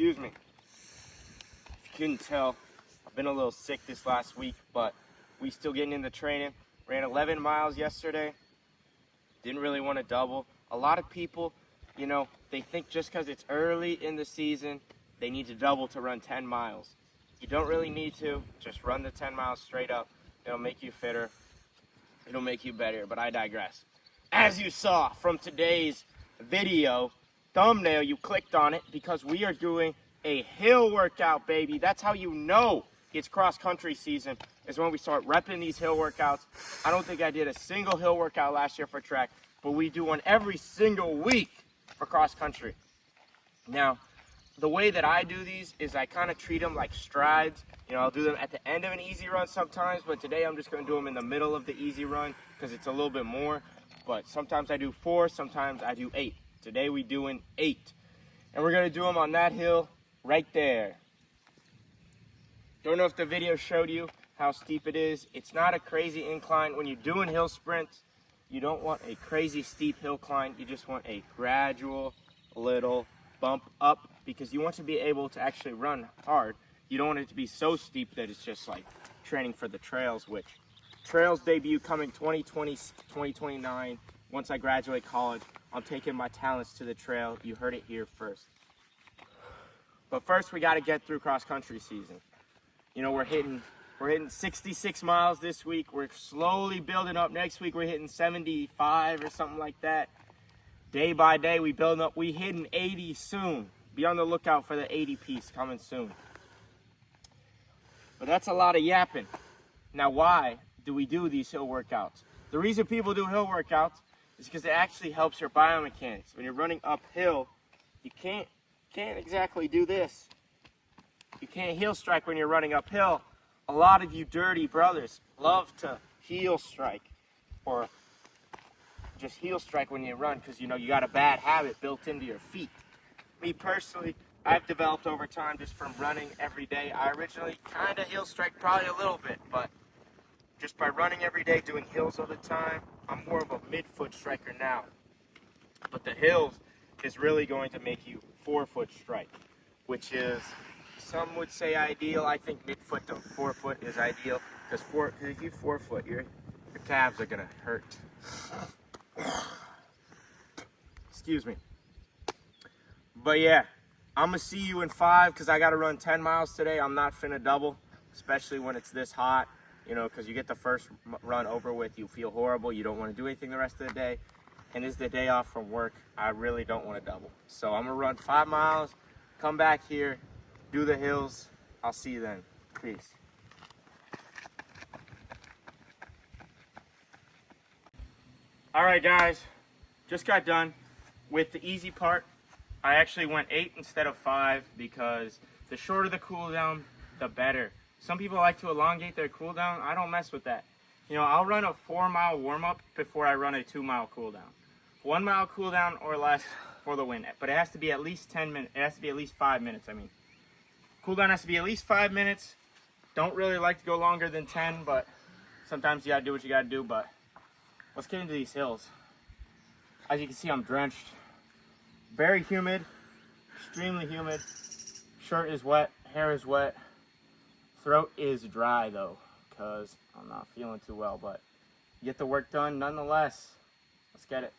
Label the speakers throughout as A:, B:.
A: Excuse me. If you couldn't tell, I've been a little sick this last week, but we still getting into training. Ran 11 miles yesterday. Didn't really want to double. A lot of people, they think just because it's early in the season, they need to double to run 10 miles. You don't really need to. Just run the 10 miles straight up. It'll make you fitter. It'll make you better, but I digress. As you saw from today's video thumbnail, you clicked on it because we are doing a hill workout, baby. That's how you know it's cross-country season, is when we start repping these hill workouts. I don't think I did a single hill workout last year for track, but we do one every single week for cross-country. Now, the way that I do these is I kind of treat them like strides. I'll do them at the end of an easy run sometimes, but today I'm just going to do them in the middle of the easy run because it's a little bit more. But sometimes I do 4, sometimes I do 8. Today we doing 8. And we're going to do them on that hill right there. Don't know if the video showed you how steep it is. It's not a crazy incline. When you're doing hill sprints, you don't want a crazy steep hill climb. You just want a gradual little bump up because you want to be able to actually run hard. You don't want it to be so steep that it's just like training for the trails, which trails debut coming 2020, 2029. Once I graduate college, I'm taking my talents to the trail. You heard it here first. But first, we got to get through cross-country season. We're hitting 66 miles this week. We're slowly building up. Next week, we're hitting 75 or something like that. Day by day, we building up. We hitting 80 soon. Be on the lookout for the 80 piece coming soon. But that's a lot of yapping. Now, why do we do these hill workouts? The reason people do hill workouts is because it actually helps your biomechanics. When you're running uphill, you can't exactly do this. You can't heel strike when you're running uphill. A lot of you dirty brothers love to heel strike or just heel strike when you run because you got a bad habit built into your feet. Me personally, I've developed over time just from running every day. I originally kind of heel strike probably a little bit, but just by running every day, doing hills all the time, I'm more of a mid-foot striker now. But the hills is really going to make you forefoot strike, which is, some would say ideal. I think mid-foot to forefoot is ideal because if you forefoot, your calves are gonna hurt. Excuse me. But yeah, I'm gonna see you in 5 because I gotta run 10 miles today. I'm not finna double, especially when it's this hot. Because you get the first run over with, you feel horrible. You don't want to do anything the rest of the day. And it's the day off from work. I really don't want to double. So I'm gonna run 5 miles, come back here, do the hills. I'll see you then. Peace. All right, guys, just got done with the easy part. I actually went 8 instead of 5 because the shorter the cool down, the better. Some people like to elongate their cool down. I don't mess with that. I'll run a 4-mile warm-up before I run a 2-mile cool down. 1 mile cool down or less for the win. But it has to be at least 10 minutes. It has to be at least 5 minutes, Cool down has to be at least 5 minutes. Don't really like to go longer than 10, but sometimes you gotta do what you gotta do. But let's get into these hills. As you can see, I'm drenched. Very humid, extremely humid. Shirt is wet, hair is wet. Throat is dry though, because I'm not feeling too well, but get the work done nonetheless. Let's get it.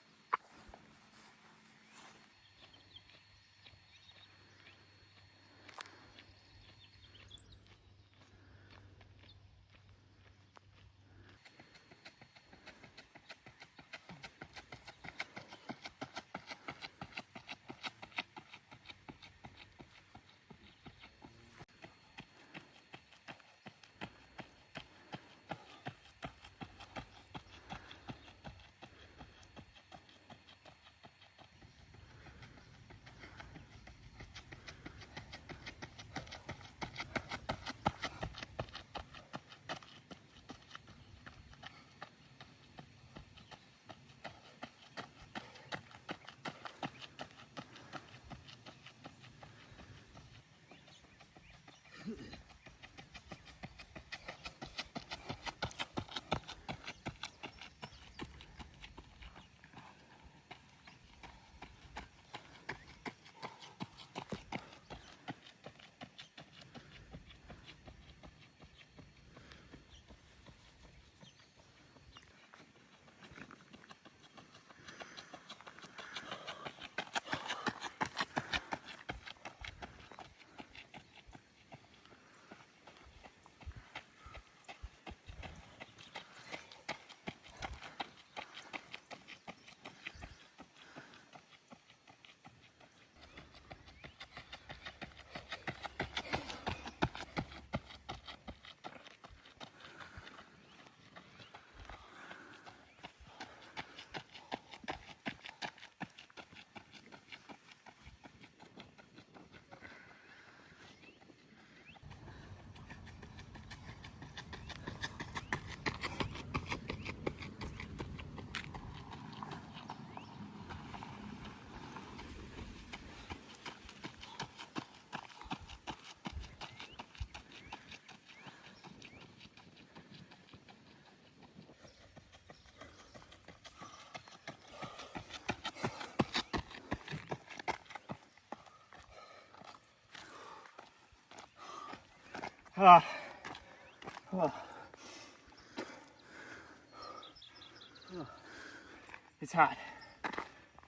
A: It's hot.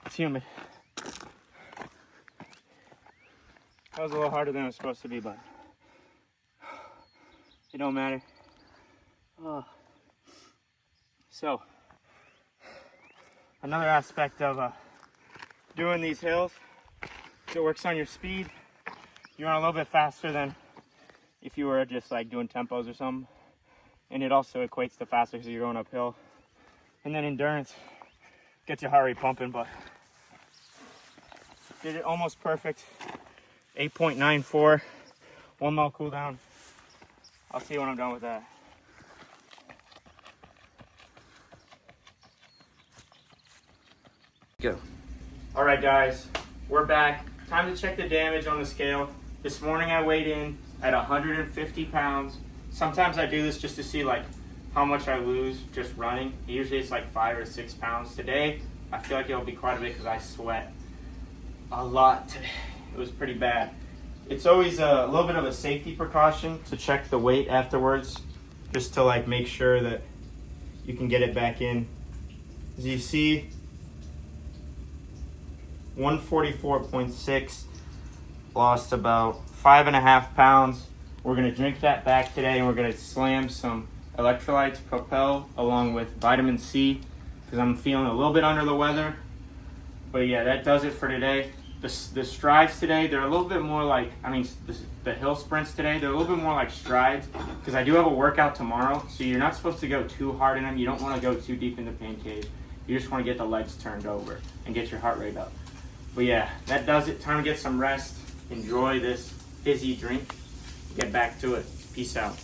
A: It's humid. That was a little harder than it was supposed to be, but it don't matter. So, another aspect of doing these hills, it works on your speed. You run a little bit faster than if you were just like doing tempos or something. And it also equates to faster because you're going uphill. And then endurance gets your heart rate pumping, but did it almost perfect. 8.94, 1 mile cool down. I'll see you when I'm done with that.
B: Go.
A: All right, guys, we're back. Time to check the damage on the scale. This morning I weighed in at 150 pounds. Sometimes I do this just to see like how much I lose just running. Usually it's like 5 or 6 pounds. Today, I feel like it'll be quite a bit because I sweat a lot today. It was pretty bad. It's always a little bit of a safety precaution to check the weight afterwards, just to like make sure that you can get it back in. As you see, 144.6, lost about 5.5 pounds. We're gonna drink that back today, and we're gonna slam some electrolytes, Propel, along with vitamin C, because I'm feeling a little bit under the weather. But yeah, that does it for today. The strides today, they're a little bit more like, the hill sprints today, they're a little bit more like strides, because I do have a workout tomorrow, so you're not supposed to go too hard in them. You don't want to go too deep in the pancake. You just want to get the legs turned over and get your heart rate up. But yeah, that does it. Time to get some rest. Enjoy this fizzy drink. Get back to it. Peace out.